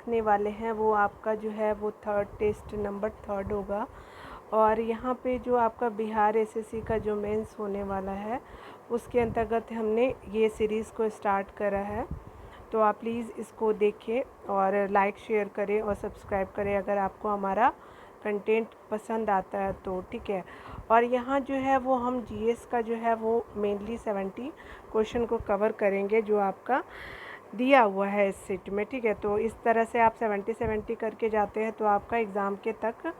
देखने वाले हैं वो आपका जो है वो टेस्ट नंबर 3 होगा। और यहाँ पे जो आपका बिहार एसएससी का जो मेंस होने वाला है उसके अंतर्गत हमने ये सीरीज़ को स्टार्ट करा है। तो आप प्लीज़ इसको देखें और लाइक शेयर करें और सब्सक्राइब करें अगर आपको हमारा कंटेंट पसंद आता है तो, ठीक है। और यहाँ जो है वो हम जीएस का जो है वो मेनली 70 क्वेश्चन को कवर करेंगे जो आपका दिया हुआ है इस सेट में, ठीक है। तो इस तरह से आप 70 करके जाते हैं तो आपका एग्ज़ाम के तक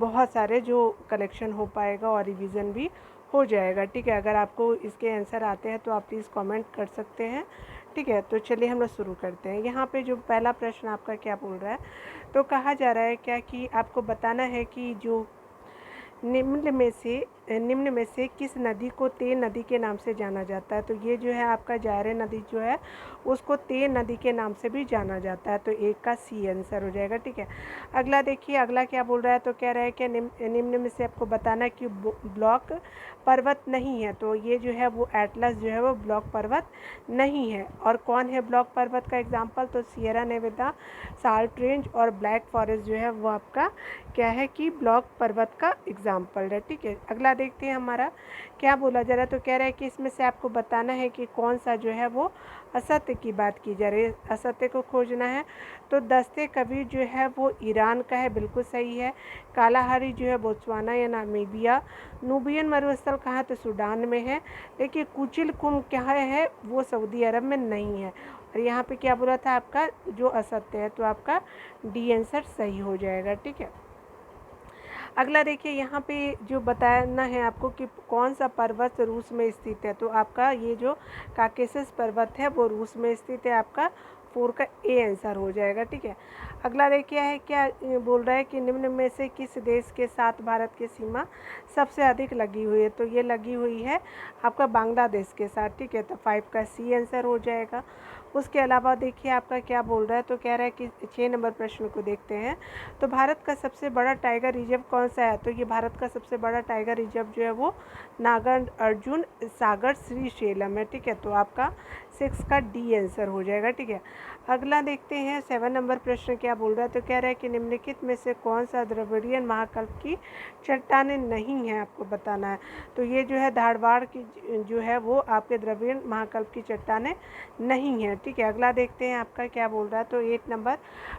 बहुत सारे जो कलेक्शन हो पाएगा और रिवीजन भी हो जाएगा, ठीक है। अगर आपको इसके आंसर आते हैं तो आप प्लीज़ कमेंट कर सकते हैं, ठीक है। तो चलिए हम लोग शुरू करते हैं। यहाँ पे जो पहला प्रश्न आपका क्या बोल रहा है, तो कहा जा रहा है क्या कि आपको बताना है कि जो निम्न में से किस नदी को ते नदी के नाम से जाना जाता है। तो ये जो है आपका जायरे नदी जो है उसको ते नदी के नाम से भी जाना जाता है। तो एक का सी आंसर हो जाएगा, ठीक है। अगला देखिए, अगला क्या बोल रहा है, तो कह रहा है कि निम्न में से आपको बताना है कि ब्लॉक पर्वत नहीं है। तो ये जो है वो एटलस जो है वो ब्लॉक पर्वत नहीं है। और कौन है ब्लॉक पर्वत का एग्जाम्पल, तो सियरा नेवादा, साल्ट रेंज और ब्लैक फॉरेस्ट जो है वो आपका क्या है कि ब्लॉक पर्वत का एग्जाम्पल है, ठीक है। अगला देखते हैं हमारा क्या बोला जा रहा है, तो कह रहा है कि इसमें से आपको बताना है कि कौन सा जो है वो असत्य की बात की जा रही है। असत्य को खोजना है। तो दस्ते कबीर जो है वो ईरान का है, बिल्कुल सही है। कालाहारी जो है बोत्सवाना या नामीबिया। नूबियन मरुस्थल कहाँ, तो सूडान में है। लेकिन कुचिल कुम क्या है वो सऊदी अरब में नहीं है। और यहाँ पे क्या बोला था आपका जो असत्य है, तो आपका डी आंसर सही हो जाएगा, ठीक है। अगला देखिए, यहाँ पे जो बताना है आपको कि कौन सा पर्वत रूस में स्थित है। तो आपका ये जो काकेशस पर्वत है वो रूस में स्थित है। आपका 4 का ए आंसर हो जाएगा, ठीक है। अगला देखिए है क्या बोल रहा है कि निम्न में से किस देश के साथ भारत की सीमा सबसे अधिक लगी हुई है। तो ये लगी हुई है आपका बांग्लादेश के साथ, ठीक है। तो 5 का सी आंसर हो जाएगा। उसके अलावा देखिए आपका क्या बोल रहा है, तो कह रहा है कि 6 नंबर प्रश्न को देखते हैं। तो भारत का सबसे बड़ा टाइगर रिजर्व कौन सा है। तो ये भारत का सबसे बड़ा टाइगर रिजर्व जो है वो नागार्जुन सागर श्रीशैलम है, ठीक है। तो आपका 6 का डी आंसर हो जाएगा, ठीक है। अगला देखते हैं 7 नंबर प्रश्न क्या बोल रहा है, तो कह रहा है कि निम्नलिखित में से कौन सा द्रविड़ियन महाकल्प की चट्टानें नहीं है, आपको बताना है। तो ये जो है धारवाड़ की जो है वो आपके द्रविड़ियन महाकल्प की चट्टानें नहीं है, ठीक है। अगला देखते हैं आपका क्या बोल रहा है, तो 8 नंबर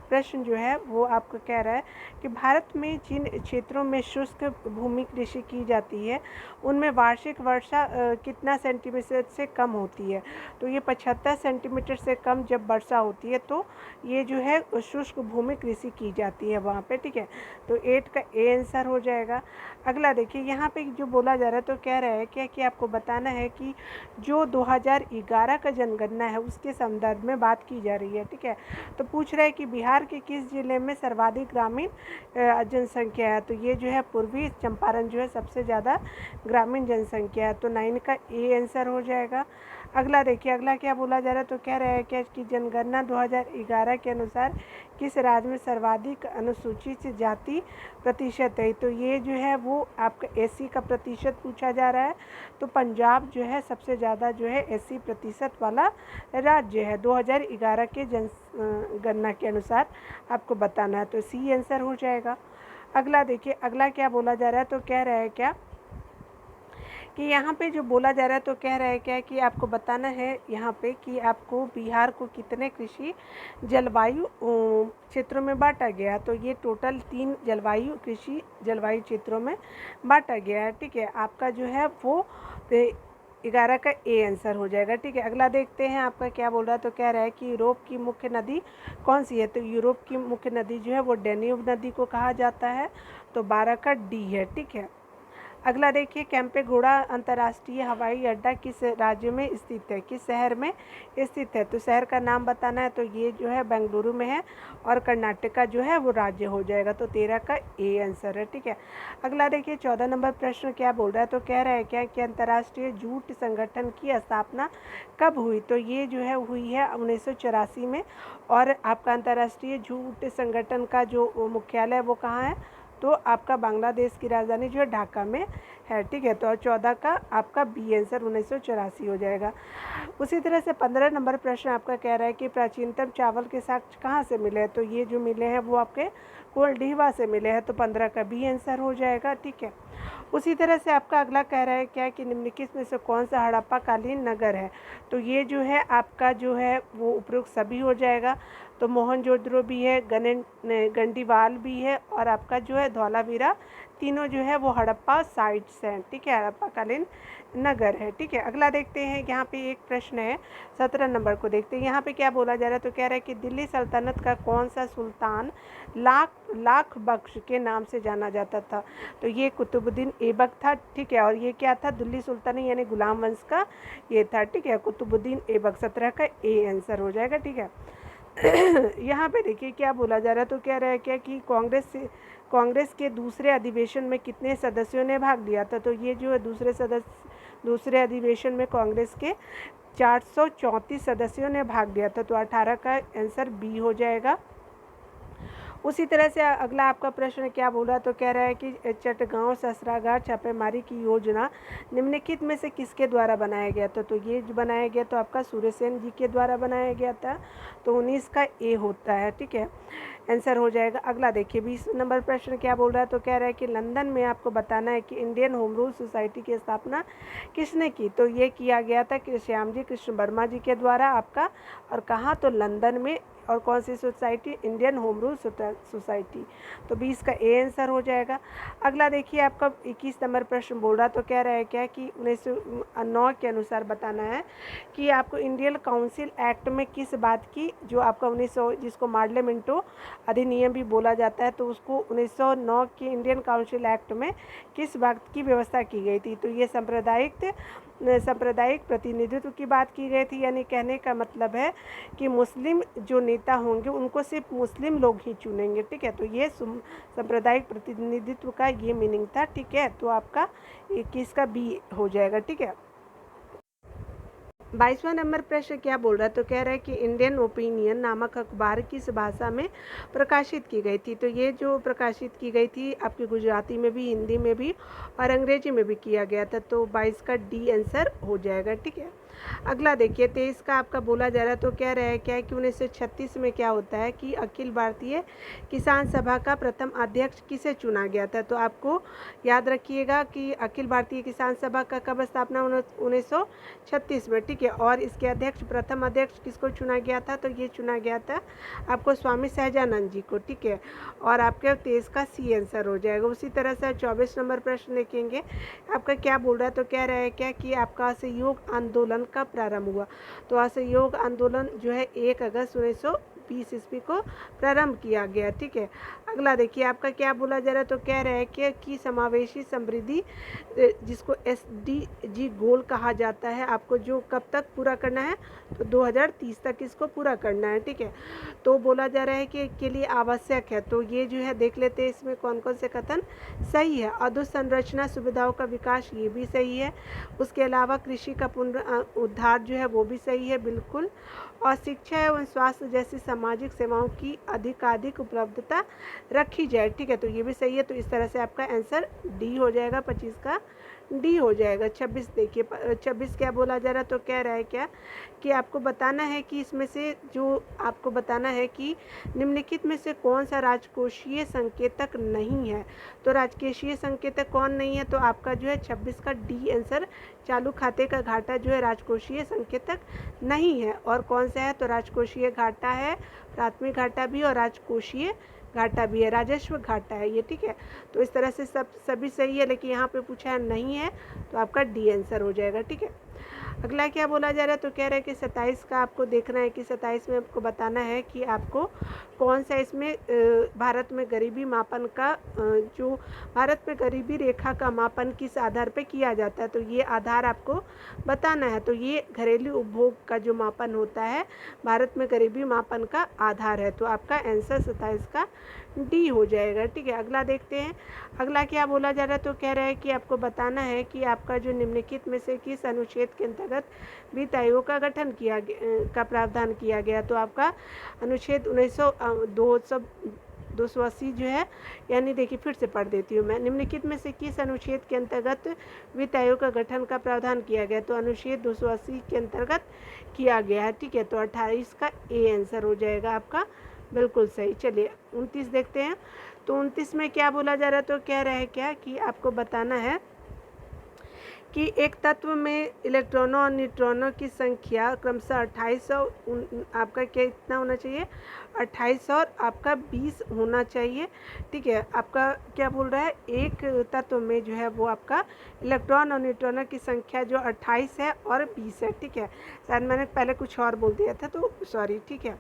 प्रश्न जो है वो आपको कह रहा है कि भारत में जिन क्षेत्रों में शुष्क भूमि कृषि की जाती है उनमें वार्षिक वर्षा कितना सेंटीमीटर से कम होती है। तो ये 75 सेंटीमीटर से कम जब वर्षा होती है तो ये जो है शुष्क भूमि कृषि की जाती है वहाँ पे, ठीक है। तो 8 का ए आंसर हो जाएगा। अगला देखिए, यहाँ पे जो बोला जा रहा है, तो कह रहा है क्या कि आपको बताना है कि जो 2011 का जनगणना है उसके संदर्भ में बात की जा रही है, ठीक है। तो पूछ रहा है कि बिहार के किस जिले में सर्वाधिक ग्रामीण जनसंख्या है। तो ये जो है पूर्वी चंपारण जो है सबसे ज़्यादा ग्रामीण जनसंख्या है। तो 9 का ए आंसर हो जाएगा। अगला देखिए, अगला क्या बोला जा रहा है, तो कह रहा है क्या कि जनगणना 2011 के अनुसार किस राज्य में सर्वाधिक अनुसूचित जाति प्रतिशत है। तो ये जो है वो आपका एससी का प्रतिशत पूछा जा रहा है। तो पंजाब जो है सबसे ज़्यादा जो है 80 प्रतिशत वाला राज्य है 2011 के जनगणना के अनुसार आपको बताना है। तो सी आंसर हो जाएगा। अगला देखिए, अगला क्या बोला जा रहा है, तो कह रहा है क्या कि यहाँ पे जो बोला जा रहा है, तो कह रहा है क्या कि आपको बताना है यहाँ पे कि आपको बिहार को कितने कृषि जलवायु क्षेत्रों में बांटा गया। तो ये टोटल 3 कृषि जलवायु क्षेत्रों में बांटा गया है, ठीक है। आपका जो है वो 11 का ए आंसर हो जाएगा, ठीक है। अगला देखते हैं आपका क्या बोल रहा है, तो कह रहा है कि यूरोप की मुख्य नदी कौन सी है। तो यूरोप की मुख्य नदी जो है वो डेन्यूब नदी को कहा जाता है। तो 12 का डी है, ठीक है। अगला देखिए, केम्पेगौड़ा अंतर्राष्ट्रीय हवाई अड्डा किस राज्य में स्थित है, किस शहर में स्थित है। तो शहर का नाम बताना है। तो ये जो है बेंगलुरु में है और कर्नाटक का जो है वो राज्य हो जाएगा। तो 13 का ए आंसर है, ठीक है। अगला देखिए 14 नंबर प्रश्न क्या बोल रहा है, तो कह रहा है क्या कि अंतर्राष्ट्रीय जूट संगठन की स्थापना कब हुई। तो ये जो है हुई है 1984 में। और आपका अंतर्राष्ट्रीय जूट संगठन का जो मुख्यालय वो कहाँ है, तो आपका बांग्लादेश की राजधानी जो है ढाका में है, ठीक है। तो 14 का आपका बी आंसर 1984 हो जाएगा। उसी तरह से 15 नंबर प्रश्न आपका कह रहा है कि प्राचीनतम चावल के साक्ष्य कहाँ से मिले हैं, तो ये जो मिले हैं वो आपके कोल्डीवा से मिले हैं, तो 15 का बी आंसर हो जाएगा, ठीक है। उसी तरह से आपका अगला कह रहा है क्या कि निम्नलिखित में से कौन सा हड़प्पा कालीन नगर है, तो ये जो है आपका जो है वो उपरोक्त सभी हो जाएगा। तो मोहनजोदड़ो भी है, गंडीवाल भी है और आपका जो है धौलावीरा, तीनों जो है वो हड़प्पा साइट्स हैं, ठीक है, हड़प्पा कालीन नगर है, ठीक है। अगला देखते हैं, यहाँ पे एक प्रश्न है 17 नंबर को देखते हैं। यहाँ पे क्या बोला जा रहा है, तो कह रहा है कि दिल्ली सल्तनत का कौन सा सुल्तान लाख बख्श के नाम से जाना जाता था, तो ये कुतुबुद्दीन ऐबक था, ठीक है। और ये क्या था, दिल्ली सुल्तानी यानी गुलाम वंश का ये था, ठीक है, कुतुबुद्दीन ऐबक। 17 का ए आंसर हो जाएगा, ठीक है। यहाँ पे देखिए क्या बोला जा रहा है, तो कह रहा है क्या कि कांग्रेस के दूसरे अधिवेशन में कितने सदस्यों ने भाग लिया था, तो ये जो है दूसरे अधिवेशन में कांग्रेस के 434 सदस्यों ने भाग लिया था, तो 18 का आंसर बी हो जाएगा। उसी तरह से अगला आपका प्रश्न क्या बोला, तो कह रहा है कि चटगांव शस्त्रागार छापेमारी की योजना निम्नलिखित में से किसके द्वारा बनाया गया था, तो ये जो बनाया गया तो आपका सूर्यसेन जी के द्वारा बनाया गया था, तो 19 का ए होता है, ठीक है, आंसर हो जाएगा। अगला देखिए 20 नंबर प्रश्न क्या बोल रहा है, तो कह रहा है कि लंदन में आपको बताना है कि इंडियन होम रूल सोसाइटी की स्थापना किसने की, तो ये किया गया था कि श्यामजी कृष्ण वर्मा जी के द्वारा आपका, और कहाँ, तो लंदन में। और कौन सी society, Indian home rule society, तो 20 का ए आंसर हो जाएगा। अगला देखिए आपका 21 नंबर प्रश्न बोल रहा, तो कह रहा है क्या कि 1909 के अनुसार बताना है कि आपको इंडियन काउंसिल एक्ट में किस बात की, जो आपका 1900 जिसको मार्ले मिंटो अधिनियम भी बोला जाता है, तो उसको 1909 के इंडियन काउंसिल एक्ट में किस बात की व्यवस्था की गई थी, तो ये सांप्रदायिक प्रतिनिधित्व की बात की गई थी, यानी कहने का मतलब है कि मुस्लिम जो नेता होंगे उनको सिर्फ मुस्लिम लोग ही चुनेंगे, ठीक है। तो ये सांप्रदायिक प्रतिनिधित्व का ये मीनिंग था, ठीक है। तो आपका 21 का बी हो जाएगा, ठीक है। 22वां नंबर प्रश्न क्या बोल रहा है, तो कह रहा है कि इंडियन ओपिनियन नामक अखबार किस भाषा में प्रकाशित की गई थी, तो ये जो प्रकाशित की गई थी आपकी गुजराती में भी, हिंदी में भी और अंग्रेजी में भी किया गया था, तो 22 का डी आंसर हो जाएगा, ठीक है। अगला देखिए 23 का आपका बोला जा रहा है, तो कह रहा है क्या कि 1936 में क्या होता है कि अखिल भारतीय किसान सभा का प्रथम अध्यक्ष किसे चुना गया था, तो आपको याद रखिएगा कि अखिल भारतीय किसान सभा का कब स्थापना 1936 में, ठीक है। और इसके अध्यक्ष, प्रथम अध्यक्ष किसको चुना गया था, तो ये चुना गया था आपको स्वामी सहजानंद जी को, ठीक है। और आपके 23 का सी आंसर हो जाएगा। उसी तरह से 24 नंबर प्रश्न देखेंगे, आपका क्या बोल रहा है, तो कह रहा है क्या कि आपका असहयोग आंदोलन कब प्रारंभ हुआ, तो असहयोग आंदोलन जो है 1 अगस्त 1920 ईस्वी को प्रारंभ किया गया, ठीक है। अगला देखिए आपका क्या बोला जा रहा है, तो कह रहा है कि समावेशी समृद्धि जिसको SDG गोल कहा जाता है, आपको जो कब तक पूरा करना है, तो 2030 तक इसको पूरा करना है, ठीक है। तो बोला जा रहा है कि के लिए आवश्यक है, तो ये जो है देख लेते हैं इसमें कौन कौन से कथन सही है। अधोसंरचना सुविधाओं का विकास, ये भी सही है। उसके अलावा कृषि का पुनरुद्धार जो है वो भी सही है, बिल्कुल। और शिक्षा एवं स्वास्थ्य जैसी सामाजिक सेवाओं की अधिकाधिक उपलब्धता रखी जाए, ठीक है, तो ये भी सही है। तो इस तरह से आपका आंसर डी हो जाएगा, 25 का डी हो जाएगा। 26 देखिए, 26 क्या बोला जा रहा है, तो कह रहा है क्या कि आपको बताना है कि इसमें से जो आपको बताना है कि निम्नलिखित में से कौन सा राजकोषीय संकेतक नहीं है, तो राजकोषीय संकेतक कौन नहीं है, तो आपका जो है 26 का डी आंसर, चालू खाते का घाटा जो है राजकोषीय संकेतक नहीं है। और कौन सा है, तो राजकोषीय घाटा है, प्राथमिक घाटा भी और राजकोषीय घाटा भी है, राजस्व घाटा है ये, ठीक है। तो इस तरह से सभी सही है, लेकिन यहाँ पे पूछा है नहीं है, तो आपका डी आंसर हो जाएगा, ठीक है। अगला क्या बोला जा रहा है, तो कह रहा है कि 27 का आपको देखना है कि 27 में आपको बताना है कि आपको कौन सा इसमें भारत में गरीबी मापन का जो भारत में गरीबी रेखा का मापन किस आधार पे किया जाता है, तो ये आधार आपको बताना है। तो ये घरेलू उपभोग का जो मापन होता है भारत में गरीबी मापन का आधार है, तो आपका आंसर 27 का डी हो जाएगा, ठीक है। अगला देखते हैं, अगला क्या बोला जा रहा है, तो कह रहा है कि आपको बताना है कि आपका जो निम्नलिखित में से किस अनुच्छेद के अंतर्गत वित्त आयोग का गठन किया का प्रावधान किया गया, तो आपका अनुच्छेद 280 जो है, यानी देखिए फिर से पढ़ देती हूँ मैं। निम्नलिखित में से किस अनुच्छेद के अंतर्गत वित्त आयोग का गठन का प्रावधान किया गया? तो अनुच्छेद 280 के अंतर्गत किया गया है, ठीक है। तो 28 का ए आंसर हो जाएगा आपका, बिल्कुल सही। चलिए 29 देखते हैं। तो 29 में क्या बोला जा रहा है? तो कह रहा है क्या कि आपको बताना है कि एक तत्व में इलेक्ट्रॉनों और न्यूट्रॉनों की संख्या क्रमशः 28 और आपका क्या इतना होना चाहिए, 28 और आपका 20 होना चाहिए, ठीक है। आपका क्या बोल रहा है, एक तत्व में जो है वो आपका इलेक्ट्रॉन और न्यूट्रॉनों की संख्या जो 28 है और 20 है, ठीक है। शायद मैंने पहले कुछ और बोल दिया था, तो सॉरी, ठीक है।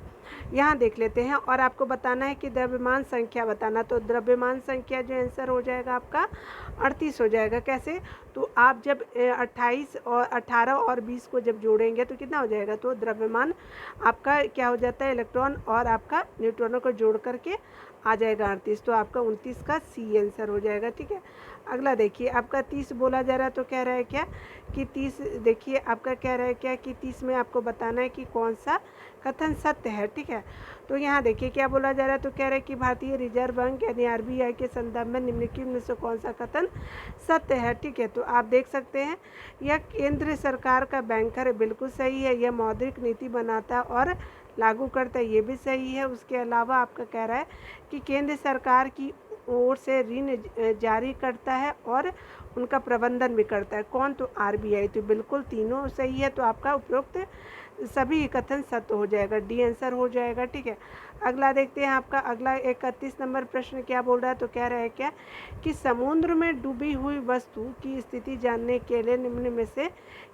यहाँ देख लेते हैं। और आपको बताना है कि द्रव्यमान संख्या बताना। तो द्रव्यमान संख्या जो आंसर हो जाएगा आपका 38 हो जाएगा। कैसे? तो आप जब 28 और 18 और 20 को जब जोड़ेंगे तो कितना हो जाएगा? तो द्रव्यमान आपका क्या हो जाता है, इलेक्ट्रॉन और आपका न्यूट्रॉनों को जोड़ करके आ जाएगा 38। तो आपका 29 का सी आंसर हो जाएगा, ठीक है। अगला देखिए, आपका 30 बोला जा रहा है। तो कह रहा है क्या कि 30, देखिए आपका कह रहा है क्या कि 30 में आपको बताना है कि कौन सा कथन सत्य है, ठीक है। तो यहाँ देखिए क्या बोला जा रहा है। तो कह रहा है कि भारतीय रिजर्व बैंक यानी आरबीआई के संदर्भ में निम्नलिखित में से कौन सा कथन सत्य है, ठीक है। तो आप देख सकते हैं, यह केंद्र सरकार का बैंकर है, बिल्कुल सही है। यह मौद्रिक नीति बनाता है और लागू करता है, ये भी सही है। उसके अलावा आपका कह रहा है कि केंद्र सरकार की ओर से ऋण जारी करता है और उनका प्रबंधन भी करता है। कौन? तो आरबीआई। तो बिल्कुल तीनों सही है। तो आपका उपरोक्त सभी कथन सत्य हो जाएगा, डी आंसर हो जाएगा, ठीक है। अगला देखते हैं। आपका अगला 31 नंबर प्रश्न क्या बोल रहा है? तो कह रहा है क्या कि समुद्र में डूबी हुई वस्तु की स्थिति जानने के लिए निम्न में से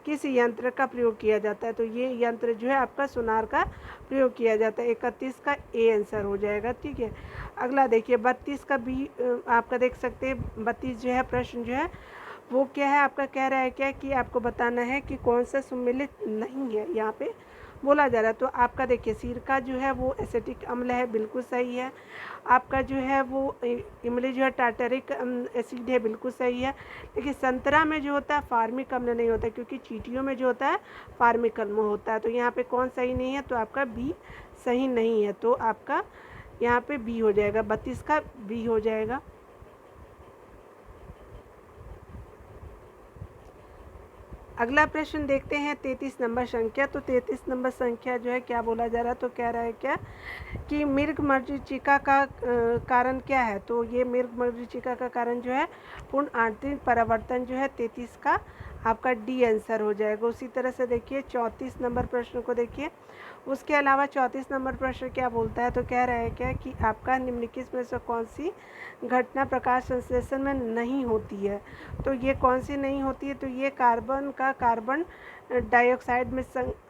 किस यंत्र का प्रयोग किया जाता है? तो ये यंत्र जो है आपका सोनार का प्रयोग किया जाता है। 31 का ए आंसर हो जाएगा, ठीक है। अगला देखिए 32 का बी, आपका देख सकते हैं 32 जो है प्रश्न जो है वो क्या है आपका, कह रहा है क्या कि आपको बताना है कि कौन सा सम्मिलित नहीं है, यहाँ पे बोला जा रहा है। तो आपका देखिए सिरका जो है वो एसिटिक अम्ल है, बिल्कुल सही है। आपका जो है वो इमली जो है टार्टरिक एसिड है, बिल्कुल सही है। लेकिन संतरा में जो होता है फार्मिक अम्ल नहीं होता, क्योंकि चींटियों में जो होता है फार्मिक अम्ल होता है। तो यहाँ पे कौन सही नहीं है? तो आपका बी सही नहीं है। तो आपका यहाँ पे बी हो जाएगा, 32 का बी हो जाएगा। अगला प्रश्न देखते हैं 33 नंबर संख्या। तो 33 नंबर संख्या जो है क्या बोला जा रहा है? तो कह रहा है क्या कि मृग मरीचिका का कारण क्या है? तो ये मृग मरीचिका का कारण जो है पूर्ण आंतरिक परावर्तन जो है 33 का आपका डी आंसर हो जाएगा। उसी तरह से देखिए 34 नंबर प्रश्न को देखिए। उसके अलावा 34 नंबर प्रश्न क्या बोलता है? तो कह रहा है क्या कि आपका निम्नलिखित में से कौन सी घटना प्रकाश संश्लेषण में नहीं होती है? तो ये कौन सी नहीं होती है? तो ये कार्बन का कार्बन डाइऑक्साइड में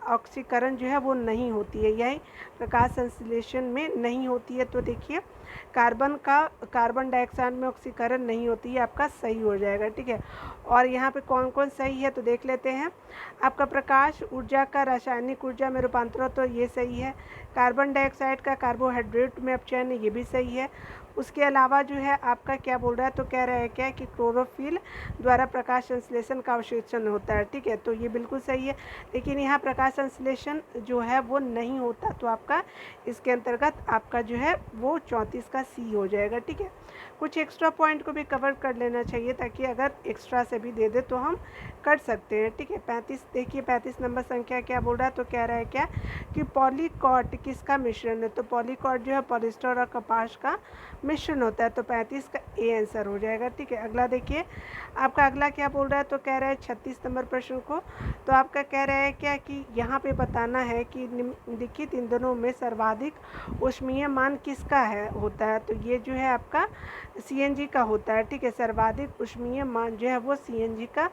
ऑक्सीकरण जो है वो नहीं होती है, यही प्रकाश संश्लेषण में नहीं होती है। तो देखिए कार्बन का कार्बन डाइऑक्साइड में ऑक्सीकरण नहीं होती है, आपका सही हो जाएगा, ठीक है। और यहाँ पे कौन कौन सही है? तो देख लेते हैं। आपका प्रकाश ऊर्जा का रासायनिक ऊर्जा में रूपांतरण, तो ये सही है। कार्बन डाइऑक्साइड का कार्बोहाइड्रेट में अपचयन, ये भी सही है। उसके अलावा जो है आपका क्या बोल रहा है? तो कह रहा है क्या कि क्लोरोफिल द्वारा प्रकाश संश्लेषण का अवशोषण होता है, ठीक है। तो ये बिल्कुल सही है। लेकिन यहाँ प्रकाश संश्लेषण जो है वो नहीं होता। तो आपका इसके अंतर्गत आपका जो है वो 34 का सी हो जाएगा, ठीक है। कुछ एक्स्ट्रा पॉइंट को भी कवर कर लेना चाहिए, ताकि अगर एक्स्ट्रा से भी दे दे तो हम कर सकते हैं, ठीक है। 35 देखिए 35 नंबर संख्या क्या बोल रहा है? तो कह रहा है क्या कि पॉलीकॉट किसका मिश्रण है? तो पॉलीकॉट जो है पॉलिस्टर और कपास का मिश्रण होता है। तो 35 का ए आंसर हो जाएगा, ठीक है। अगला देखिए आपका अगला क्या बोल रहा है? तो कह रहा है 36 नंबर प्रश्न को। तो आपका कह रहा है क्या कि यहाँ पे बताना है कि निम्नलिखित ईंधनों में सर्वाधिक ऊष्मीय मान किसका है होता है? तो ये जो है आपका सीएनजी का होता है, ठीक है। सर्वाधिक ऊष्मीय मान जो है वो सीएनजी का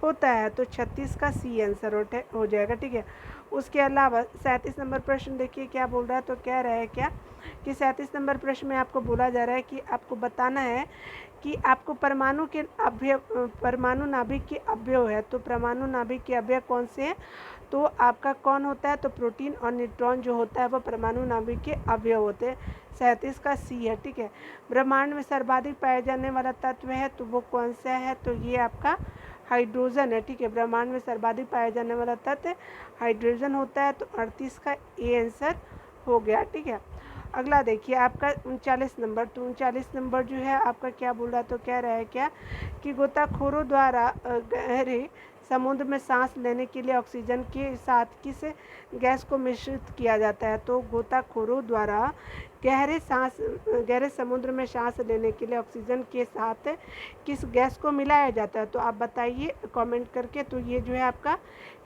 होता है। तो 36 का सी आंसर हो जाएगा, ठीक है। उसके अलावा 37 नंबर प्रश्न देखिए क्या बोल रहा है? तो कह रहा है क्या कि 37 नंबर प्रश्न में आपको बोला जा रहा है कि आपको बताना है कि आपको परमाणु के अवयव, परमाणु नाभिक के अवयव है। तो परमाणु नाभिक के अवयव कौन से हैं? तो आपका कौन होता है? तो प्रोटीन और न्यूट्रॉन जो होता है वो परमाणु नाभिक के अवयव होते हैं। 37 का सी है, ठीक है। ब्रह्मांड में सर्वाधिक पाया जाने वाला तत्व है, तो वो कौन सा है? तो ये आपका हाइड्रोजन है, ठीक है। ब्रह्मांड में सर्वाधिक पाया जाने वाला तत्व हाइड्रोजन होता है। तो 38 का ए आंसर हो गया, ठीक है। अगला देखिए आपका 39 नंबर। तो 39 नंबर जो है आपका क्या बोल रहा है, तो कह रहा है क्या कि गोताखोरों द्वारा गहरे समुद्र में सांस लेने के लिए ऑक्सीजन के साथ किस गैस को मिश्रित किया जाता है। तो गोताखोरों द्वारा गहरे समुद्र में सांस लेने के लिए ऑक्सीजन के साथ किस गैस को मिलाया जाता है। तो आप बताइए कमेंट करके। तो ये जो है आपका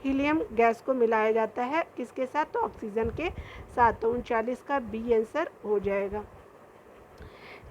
हीलियम गैस को मिलाया जाता है किसके साथ, तो ऑक्सीजन के साथ। तो 39 का बी आंसर हो जाएगा।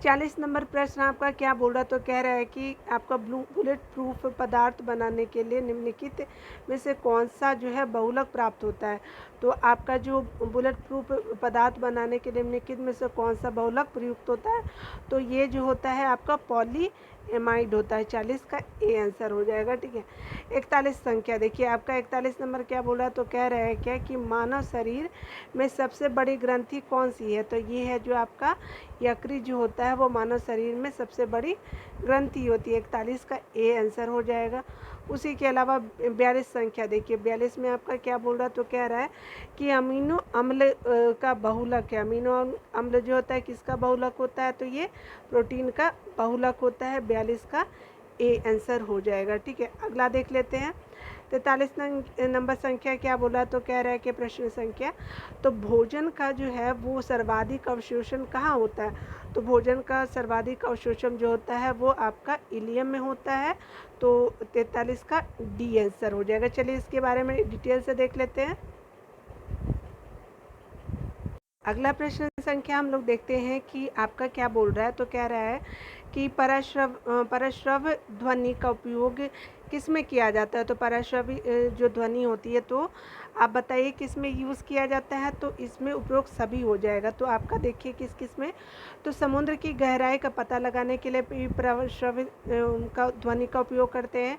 40 नंबर प्रश्न आपका क्या बोल रहा है, तो कह रहा है कि आपका बुलेट प्रूफ पदार्थ बनाने के लिए निम्नलिखित में से कौन सा जो है बहुलक प्राप्त होता है। तो आपका जो बुलेट प्रूफ पदार्थ बनाने के निम्नलिखित में से कौन सा बहुलक प्रयुक्त होता है, तो ये जो होता है आपका पॉलीएमाइड होता है। 40 का ए आंसर हो जाएगा। ठीक है। 41 संख्या देखिए आपका 41 नंबर क्या बोल रहा है, तो कह रहा है क्या कि मानव शरीर में सबसे बड़ी ग्रंथि कौन सी है। तो ये है जो आपका यकृत जो होता है वो मानव शरीर में सबसे बड़ी ग्रंथि होती है। 41 का ए आंसर हो जाएगा। उसी के अलावा 42 संख्या देखिए 42 में आपका क्या बोल रहा है, तो कह रहा है कि अमीनो अम्ल का बहुलक है। अमीनो अम्ल जो होता है किसका बहुलक होता है, तो ये प्रोटीन का बहुलक होता है। 42 का ए आंसर हो जाएगा। ठीक है। अगला देख लेते हैं 43 नंबर संख्या क्या बोला, तो कह रहा है कि प्रश्न संख्या तो भोजन का जो है वो सर्वाधिक अवशोषण कहाँ होता है। तो भोजन का सर्वाधिक अवशोषण जो होता है वो आपका इलियम में होता है। तो 43 का डी आंसर हो जाएगा। चलिए इसके बारे में डिटेल से देख लेते हैं। अगला प्रश्न संख्या हम लोग देखते हैं कि आपका क्या बोल रहा है, तो कह रहा है कि परश्रव ध्वनि का उपयोग किस में किया जाता है। तो परश्रवी जो ध्वनि होती है तो आप बताइए किस में यूज़ किया जाता है। तो इसमें उपयोग सभी हो जाएगा। तो आपका देखिए किस किस में, तो समुद्र की गहराई का पता लगाने के लिए भी परश्रवी का ध्वनि का उपयोग करते हैं।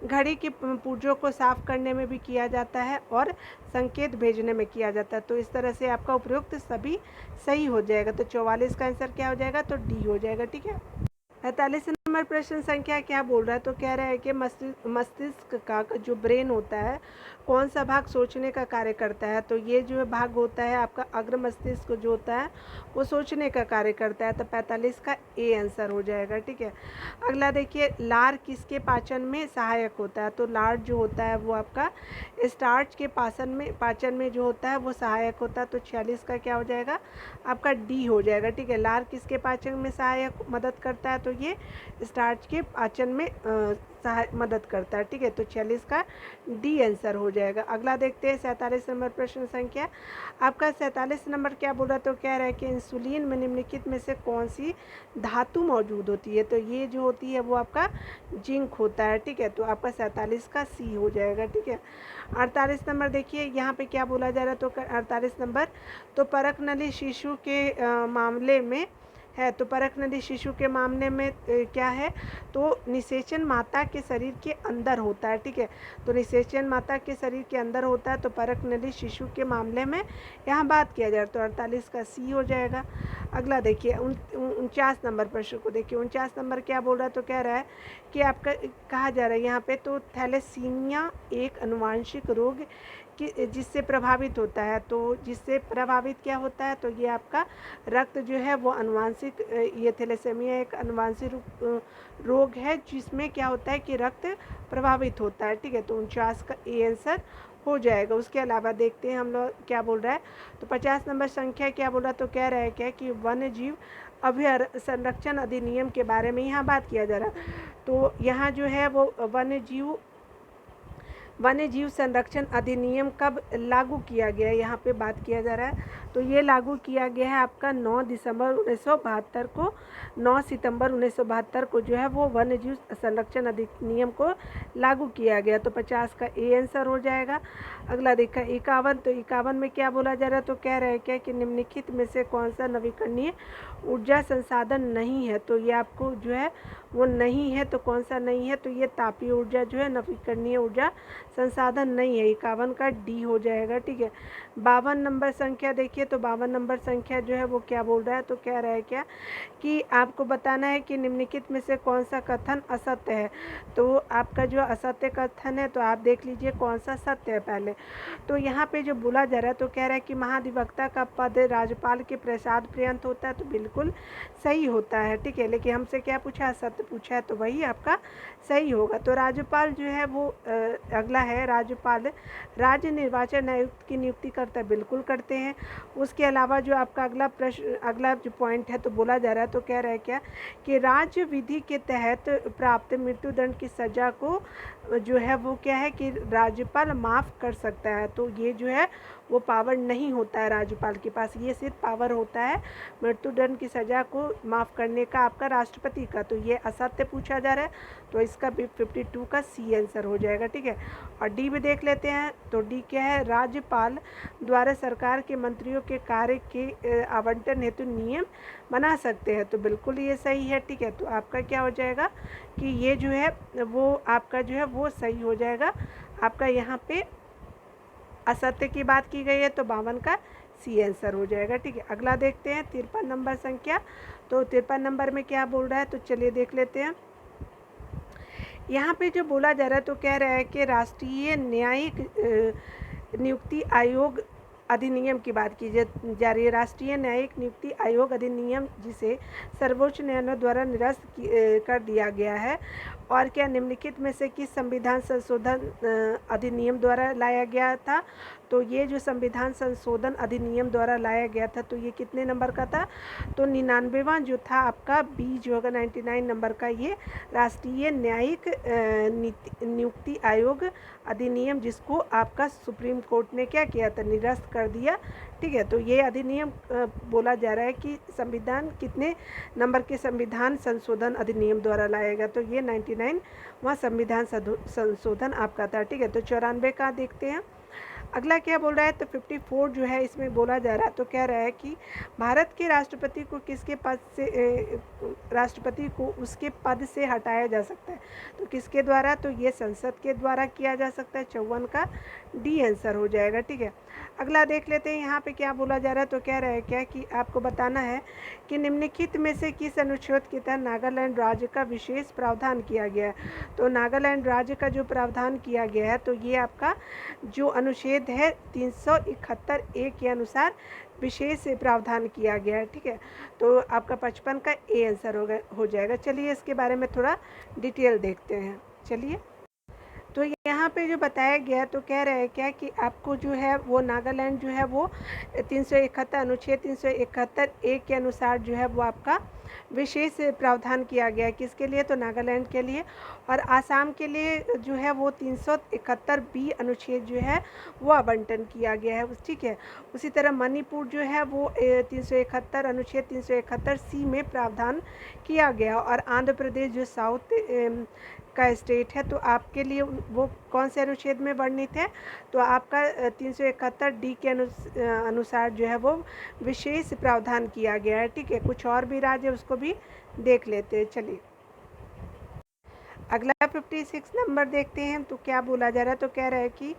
घड़ी की पुर्जों को साफ करने में भी किया जाता है और संकेत भेजने में किया जाता है। तो इस तरह से आपका उपयुक्त सभी सही हो जाएगा। तो 44 का आंसर क्या हो जाएगा, तो डी हो जाएगा। ठीक है। 45 नंबर प्रश्न संख्या क्या बोल रहा है, तो कह रहा है कि मस्तिष्क का जो ब्रेन होता है कौन सा भाग सोचने का कार्य करता है। तो ये जो भाग होता है आपका अग्र मस्तिष्क जो होता है वो सोचने का कार्य करता है। तो 45 का ए आंसर हो जाएगा। ठीक है। अगला देखिए लार किसके पाचन में सहायक होता है। तो लार जो होता है वो आपका स्टार्च के पाचन में जो होता है वो सहायक होता है। तो 46 का क्या हो जाएगा, आपका डी हो जाएगा। ठीक है। लार किसके पाचन में सहायक मदद करता है, तो ये स्टार्च के पाचन में मदद करता है। ठीक है। तो 46 का डी आंसर हो जाएगा। अगला देखते हैं 47 नंबर प्रश्न संख्या आपका 47 नंबर क्या बोल रहा है, तो कह रहा है कि इंसुलिन में निम्नलिखित में से कौन सी धातु मौजूद होती है। तो ये जो होती है वो आपका जिंक होता है। ठीक है। तो आपका 47 का सी हो जाएगा। ठीक है। 48 नंबर देखिए यहाँ पे क्या बोला जा रहा है, तो 48 नंबर तो परक नली शिशु के मामले में है। तो परक नली शिशु के मामले में क्या है, तो निषेचन माता के शरीर के अंदर होता है। ठीक है। तो निषेचन माता के शरीर के अंदर होता है। तो परक नली शिशु के मामले में यहाँ बात किया जाए तो 48 का सी हो जाएगा। अगला देखिए 49 नंबर प्रश्न को देखिए। 49 नंबर क्या बोल रहा है, तो कह रहा है कि आपका कहा जा रहा है यहाँ पे तो थैलेसीमिया एक अनुवांशिक रोग कि जिससे प्रभावित होता है। तो जिससे प्रभावित क्या होता है, तो ये आपका रक्त जो है वो अनुवांशिक, ये थैलेसीमिया एक अनुवांशिक रोग है जिसमें क्या होता है कि रक्त प्रभावित होता है। ठीक है। तो 49 का ए आंसर हो जाएगा। उसके अलावा देखते हैं हम लोग क्या बोल रहा है, तो 50 नंबर संख्या क्या बोल रहा है, तो कह रहा है क्या कि वन्य जीव अभयारण्य संरक्षण अधिनियम के बारे में यहाँ बात किया जा रहा है। तो यहाँ जो है वो वन्य जीव संरक्षण अधिनियम कब लागू किया गया है, यहाँ पे बात किया जा रहा है। तो ये लागू किया गया है आपका 9 दिसंबर 1972 को। 9 सितंबर 1972 को जो है वो वन्य जीव संरक्षण अधिनियम को लागू किया गया। तो 50 का ए आंसर हो जाएगा। अगला देखा 51। तो 51 में क्या बोला जा रहा है, तो कह रहा है क्या कि निम्नलिखित में से कौन सा नवीकरणीय ऊर्जा संसाधन नहीं है। तो ये आपको जो है वो नहीं है, तो कौन सा नहीं है, तो ये तापीय ऊर्जा जो है नवीकरणीय ऊर्जा संसाधन नहीं है। 51 का डी हो जाएगा, ठीक है। 52 नंबर संख्या देखिए, तो 52 नंबर संख्या जो है वो क्या बोल रहा है, तो कह रहा है क्या कि आपको बताना है कि निम्नलिखित में से कौन सा कथन असत्य है। तो आपका जो असत्य कथन है, तो आप देख लीजिए कौन सा सत्य है पहले। तो यहाँ पे जो बोला जा रहा है, तो कह रहा है कि महाधिवक्ता का पद राज्यपाल के प्रसाद पर्यंत होता है, तो बिल्कुल सही होता है, ठीक है। लेकिन हमसे क्या पूछा, सत्य पूछा है, तो वही आपका सही होगा। तो राज्यपाल जो है वो अगला है, राज्यपाल राज्य निर्वाचन आयुक्त की नियुक्ति करता है, बिल्कुल करते हैं। उसके अलावा जो आपका अगला प्रश्न, अगला जो पॉइंट है, तो बोला जा रहा है, तो कह रहा है क्या कि राज्य विधि के तहत प्राप्त मृत्युदंड की सजा को जो है वो क्या है कि राज्यपाल माफ़ कर सकता है। तो ये जो है वो पावर नहीं होता है राज्यपाल के पास, ये सिर्फ पावर होता है मृत्युदंड की सज़ा को माफ़ करने का आपका राष्ट्रपति का। तो ये असत्य पूछा जा रहा है, तो इसका 52 का सी आंसर हो जाएगा, ठीक है। और डी भी देख लेते हैं, तो डी क्या है, राज्यपाल द्वारा सरकार के मंत्रियों के कार्य के आवंटन हेतु नियम बना सकते हैं, तो बिल्कुल ये सही है, ठीक है। तो आपका क्या हो जाएगा कि ये जो है वो आपका जो है वो सही हो जाएगा। आपका यहाँ पे असत्य की बात की गई है, तो 52 का सी आंसर हो जाएगा, ठीक है। अगला देखते हैं 53 नंबर संख्या। तो 53 नंबर में क्या बोल रहा है, तो चलिए देख लेते हैं। यहाँ पे जो बोला जा रहा है, तो कह रहा है कि राष्ट्रीय न्यायिक नियुक्ति आयोग अधिनियम की बात की जा रही है। राष्ट्रीय न्यायिक नियुक्ति आयोग अधिनियम, जिसे सर्वोच्च न्यायालय द्वारा निरस्त कर दिया गया है, और क्या निम्नलिखित में से किस संविधान संशोधन अधिनियम द्वारा लाया गया था। तो ये जो संविधान संशोधन अधिनियम द्वारा लाया गया था, तो ये कितने नंबर का था, तो 99वां जो था आपका बी जो होगा 99 नंबर का, ये राष्ट्रीय न्यायिक नियुक्ति आयोग अधिनियम, जिसको आपका सुप्रीम कोर्ट ने क्या किया था, निरस्त कर दिया, ठीक है। तो ये अधिनियम बोला जा रहा है कि संविधान कितने नंबर के संविधान संशोधन अधिनियम द्वारा लाया गया, तो ये 99वां संविधान संशोधन आपका था, ठीक है। तो 94 का देखते हैं। अगला क्या बोल रहा है, तो 54 जो है इसमें बोला जा रहा है, तो कह रहा है कि भारत के राष्ट्रपति को किसके पद से राष्ट्रपति को उसके पद से हटाया जा सकता है, तो किसके द्वारा, तो ये संसद के द्वारा किया जा सकता है। 54 का डी आंसर हो जाएगा, ठीक है। अगला देख लेते हैं यहाँ पे क्या बोला जा रहा है, तो कह रहा है क्या कि आपको बताना है कि निम्नलिखित में से किस अनुच्छेद के तहत नागालैंड राज्य का विशेष प्रावधान किया गया है। तो नागालैंड राज्य का जो प्रावधान किया गया है, तो ये आपका जो अनुच्छेद है 371 ए के अनुसार विशेष प्रावधान किया गया है, ठीक है। तो आपका 55 का ए आंसर हो जाएगा। चलिए इसके बारे में थोड़ा डिटेल देखते हैं, चलिए। तो यहाँ पे जो बताया गया, तो कह रहे हैं क्या कि आपको जो है वो नागालैंड जो है वो 371 अनुच्छेद 371 ए के अनुसार जो है वो आपका विशेष प्रावधान किया गया है। किसके लिए, तो नागालैंड के लिए। और आसाम के लिए जो है वो 371 बी अनुच्छेद जो है वो आवंटन किया गया है, ठीक है। उसी तरह मणिपुर जो है वो 371 अनुच्छेद 371 सी में प्रावधान किया गया। और आंध्र प्रदेश जो साउथ का स्टेट है, तो आपके लिए वो कौन से अनुच्छेद में वर्णित है, तो आपका 371 डी के अनुसार जो है वो विशेष प्रावधान किया गया है, ठीक है। कुछ और भी राज्य उसको भी देख लेते हैं, चलिए। अगला 56 नंबर देखते हैं, तो क्या बोला जा रहा है, तो कह रहा है कि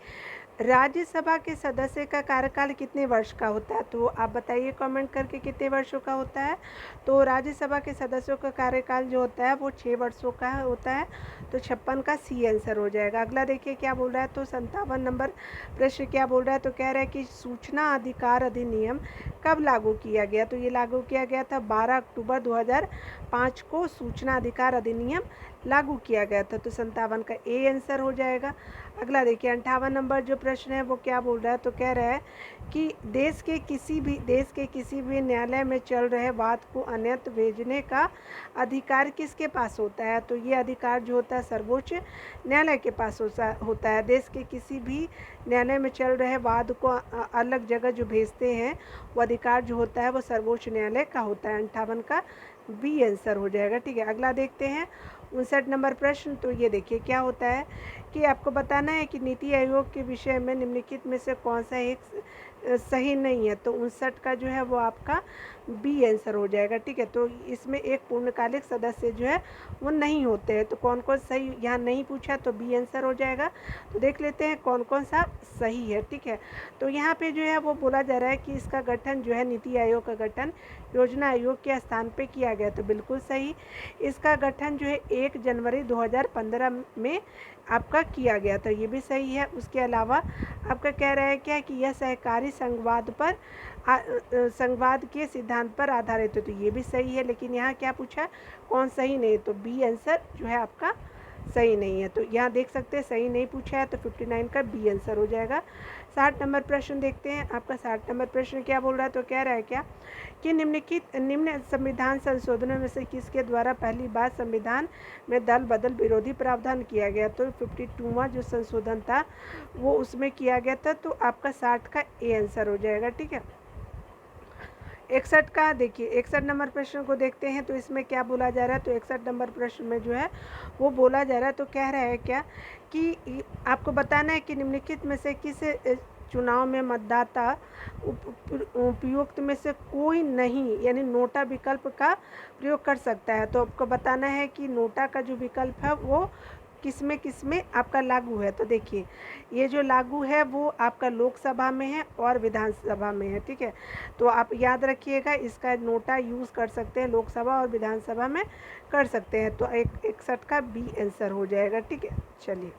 राज्यसभा के सदस्य का कार्यकाल कितने वर्ष का होता है, तो आप बताइए कमेंट करके कितने वर्षों का होता है। तो राज्यसभा के सदस्यों का कार्यकाल जो होता है वो 6 वर्षों का होता है, तो 56 का सी आंसर हो जाएगा। अगला देखिए क्या बोल रहा है, तो 57 नंबर प्रश्न क्या बोल रहा है, तो कह रहा है कि सूचना अधिकार अधिनियम कब लागू किया गया। तो ये लागू किया गया था 12 अक्टूबर 2005 को सूचना अधिकार अधिनियम लागू किया गया था, तो 57 का ए आंसर हो जाएगा। अगला देखिए 58 नंबर जो प्रश्न है वो क्या बोल रहा है, तो कह रहा है कि देश के किसी भी न्यायालय में चल रहे वाद को अन्यत्र भेजने का अधिकार किसके पास होता है। तो ये अधिकार जो होता है सर्वोच्च न्यायालय के पास होता है। देश के किसी भी न्यायालय में चल रहे वाद को अलग जगह जो भेजते हैं वो अधिकार जो होता है वो सर्वोच्च न्यायालय का होता है। 58 का बी आंसर हो जाएगा, ठीक है। अगला देखते हैं 59 नंबर प्रश्न। तो ये देखिए क्या होता है कि आपको बताना है कि नीति आयोग के विषय में निम्नलिखित में से कौन सा एक सही नहीं है। तो 59 का जो है वो आपका बी आंसर हो जाएगा, ठीक है। तो इसमें एक पूर्णकालिक सदस्य जो है वो नहीं होते हैं। तो कौन कौन सही यहाँ नहीं पूछा, तो बी आंसर हो जाएगा। तो देख लेते हैं कौन कौन सा सही है, ठीक है। तो यहाँ पे जो है वो बोला जा रहा है कि इसका गठन जो है नीति आयोग का गठन योजना आयोग के स्थान पे किया गया, तो बिल्कुल सही। इसका गठन जो है 1 जनवरी 2015 में आपका किया गया, तो ये भी सही है। उसके अलावा आपका कह रहा है क्या कि यह सहकारी संघवाद के सिद्धांत पर आधारित है, तो ये भी सही है। लेकिन यहाँ क्या पूछा, कौन सही नहीं, तो बी आंसर जो है आपका सही नहीं है। तो यहाँ देख सकते हैं सही नहीं पूछा है, तो 59 का बी आंसर हो जाएगा। 60 नंबर प्रश्न देखते हैं। आपका 60 नंबर प्रश्न क्या बोल रहा है, तो कह रहा है क्या कि निम्न संविधान संशोधनों में से किसके द्वारा पहली बार संविधान में दल बदल विरोधी प्रावधान किया गया, तो 52वां जो संशोधन था वो उसमें किया गया था। तो आपका 60 का ए आंसर हो जाएगा, ठीक है। 61 का देखिए, 61 नंबर प्रश्न को देखते हैं। तो इसमें क्या बोला जा रहा है, तो 61 नंबर प्रश्न में जो है वो बोला जा रहा है, तो कह रहा है क्या कि आपको बताना है कि निम्नलिखित में से किस चुनाव में मतदाता उपयुक्त में से कोई नहीं, यानी नोटा विकल्प का प्रयोग कर सकता है। तो आपको बताना है कि नोटा का जो विकल्प है वो किस में आपका लागू है। तो देखिए, ये जो लागू है वो आपका लोकसभा में है और विधानसभा में है, ठीक है। तो आप याद रखिएगा, इसका नोटा यूज़ कर सकते हैं लोकसभा और विधानसभा में कर सकते हैं। तो 61 का बी आंसर हो जाएगा, ठीक है। चलिए,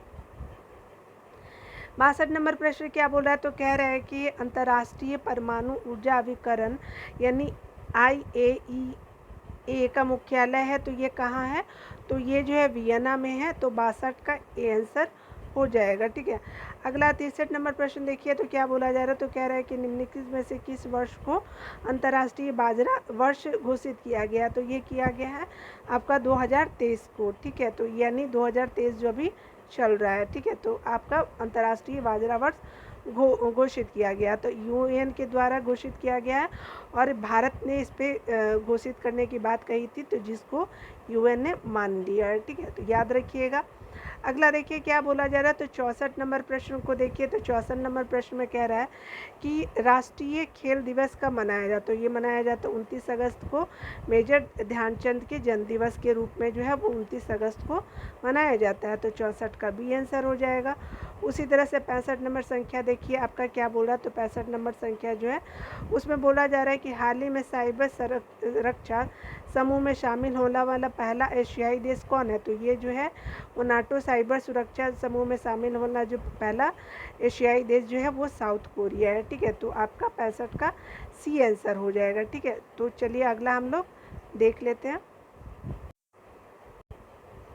62 नंबर प्रश्न क्या बोल रहा है, तो कह रहा है कि अंतर्राष्ट्रीय परमाणु ऊर्जा अभिकरण यानी IAEA का मुख्यालय है, तो ये कहाँ है, तो ये जो है वियना में है। तो 62 का ए आंसर हो जाएगा, ठीक है। अगला 63 नंबर प्रश्न देखिए, तो क्या बोला जा रहा है, तो कह रहा है कि निम्नलिखित में से किस वर्ष को अंतर्राष्ट्रीय बाजरा वर्ष घोषित किया गया, तो ये किया गया है आपका 2023 को, ठीक है। तो यानी 2023 जो अभी चल रहा है, ठीक है। तो आपका अंतर्राष्ट्रीय बाजरा वर्ष घोषित किया गया, तो UN के द्वारा घोषित किया गया है और भारत ने इस पर घोषित करने की बात कही थी, तो जिसको UN ने मान लिया है, ठीक है। तो याद रखिएगा। अगला देखिए क्या बोला जा रहा है, तो 64 नंबर प्रश्न को देखिए। तो 64 नंबर प्रश्न में कह रहा है कि राष्ट्रीय खेल दिवस कब मनाया जाता है, तो ये मनाया जाता है 29 अगस्त को। मेजर ध्यानचंद के जन्म दिवस के रूप में जो है वो 29 अगस्त को मनाया जाता है। तो 64 का बी आंसर हो जाएगा। उसी तरह से 65 नंबर संख्या देखिए, आपका क्या बोल रहा है, तो 65 नंबर संख्या जो है उसमें बोला जा रहा है कि हाल ही में साइबर सुरक्षा समूह में शामिल होने वाला पहला एशियाई देश कौन है, तो ये जो है वो नाटो साइबर सुरक्षा समूह में शामिल होना जो पहला एशियाई देश जो है वो साउथ कोरिया है, ठीक है। तो आपका 65 का सी आंसर हो जाएगा, ठीक है। तो चलिए अगला हम लोग देख लेते हैं।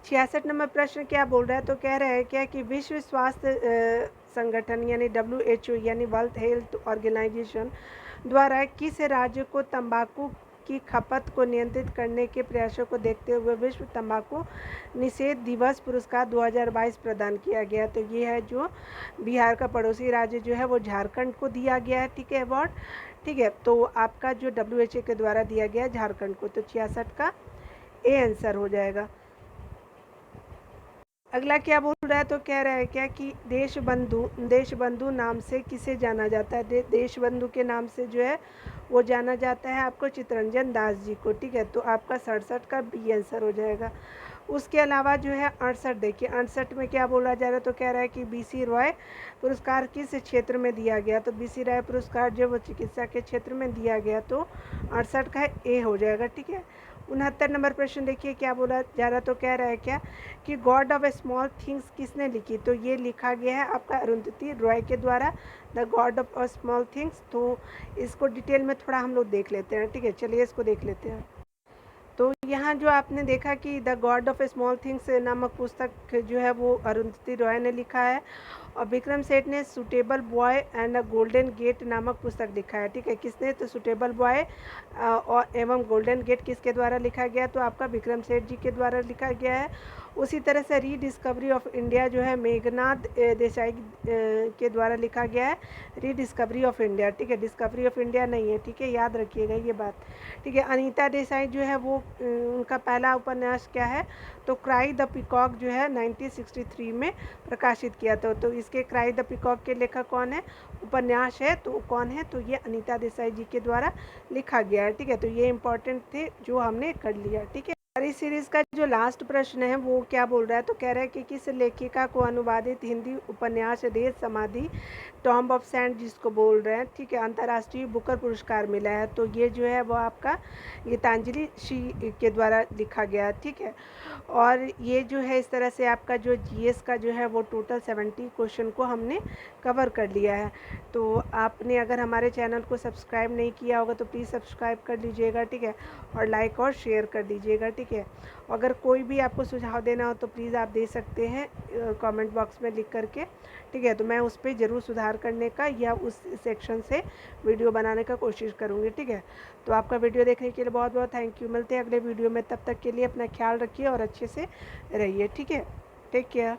66 नंबर प्रश्न क्या बोल रहा है, तो कह रहा है क्या कि विश्व स्वास्थ्य संगठन यानी WHO यानी वर्ल्ड हेल्थ ऑर्गेनाइजेशन द्वारा किस राज्य को तंबाकू की खपत को नियंत्रित करने के प्रयासों को देखते हुए विश्व तंबाकू निषेध दिवस पुरस्कार 2022 प्रदान किया गया, तो ये है जो बिहार का पड़ोसी राज्य जो है वो झारखंड को दिया गया है, ठीक है, अवार्ड, ठीक है। तो आपका जो WHO के द्वारा दिया गया है झारखंड को, तो 66 का ए आंसर हो जाएगा। अगला क्या बोल रहा है, तो कह रहा है क्या कि देशबंधु नाम से किसे जाना जाता है, देशबंधु के नाम से जो है वो जाना जाता है आपको चित्तरंजन दास जी को, ठीक है। तो आपका 67 का बी आंसर हो जाएगा। उसके अलावा जो है 68 देखिए, 68 में क्या बोला जा रहा है, तो कह रहा है कि BC रॉय पुरस्कार किस क्षेत्र में दिया गया, तो BC रॉय पुरस्कार जो वो चिकित्सा के क्षेत्र में दिया गया, तो 68 का ए हो जाएगा, ठीक है। 69 नंबर प्रश्न देखिए क्या बोला जा रहा है, तो कह रहा है क्या कि गॉड ऑफ स्मॉल थिंग्स किसने लिखी, तो ये लिखा गया है आपका अरुंधति रॉय के द्वारा, the God of small things. तो इसको डिटेल में थोड़ा हम लोग देख लेते हैं, ठीक है। चलिए इसको देख लेते हैं। तो यहाँ जो आपने देखा कि the God of small things नामक पुस्तक जो है वो अरुंधति रॉय ने लिखा है और विक्रम सेठ ने suitable boy and a golden gate नामक पुस्तक लिखा है, ठीक है। किसने, तो सुटेबल बॉय और एवं गोल्डन गेट किसके द्वारा लिखा गया, तो आपका विक्रम सेठ जी के द्वारा लिखा गया है। उसी तरह से रीडिस्कवरी ऑफ इंडिया जो है मेघनाथ देसाई के द्वारा लिखा गया है, रीडिस्कवरी ऑफ इंडिया, ठीक है, डिस्कवरी ऑफ इंडिया नहीं है, ठीक है, याद रखिएगा ये बात, ठीक है। अनीता देसाई जो है वो उनका पहला उपन्यास क्या है, तो क्राई द पिकॉक जो है 1963 में प्रकाशित किया था। तो इसके क्राई द पिकॉक के लेखक कौन है, उपन्यास है तो कौन है, तो ये अनीता देसाई जी के द्वारा लिखा गया है, ठीक है। तो ये इंपॉर्टेंट थे जो हमने कर लिया, ठीक है। हमारी सीरीज़ का जो लास्ट प्रश्न है वो क्या बोल रहा है, तो कह रहा है कि किस लेखिका को अनुवादित हिंदी उपन्यास रेत समाधि टॉम्ब ऑफ सैंड जिसको बोल रहे हैं, ठीक है, अंतर्राष्ट्रीय बुकर पुरस्कार मिला है। तो ये जो है वो आपका गीतांजलि शी के द्वारा लिखा गया, ठीक है। और ये जो है इस तरह से आपका जो जीएस का जो है वो टोटल 70 क्वेश्चन को हमने कवर कर लिया है। तो आपने अगर हमारे चैनल को सब्सक्राइब नहीं किया होगा तो प्लीज़ सब्सक्राइब कर लीजिएगा, ठीक है, और लाइक और शेयर कर दीजिएगा, ठीक है। अगर कोई भी आपको सुझाव देना हो तो प्लीज़ आप दे सकते हैं कमेंट बॉक्स में लिख करके, ठीक है। तो मैं उस पर ज़रूर सुधार करने का या उस सेक्शन से वीडियो बनाने का कोशिश करूँगी, ठीक है। तो आपका वीडियो देखने के लिए बहुत बहुत थैंक यू। मिलते हैं अगले वीडियो में, तब तक के लिए अपना ख्याल रखिए और अच्छे से रहिए, ठीक है। Take care.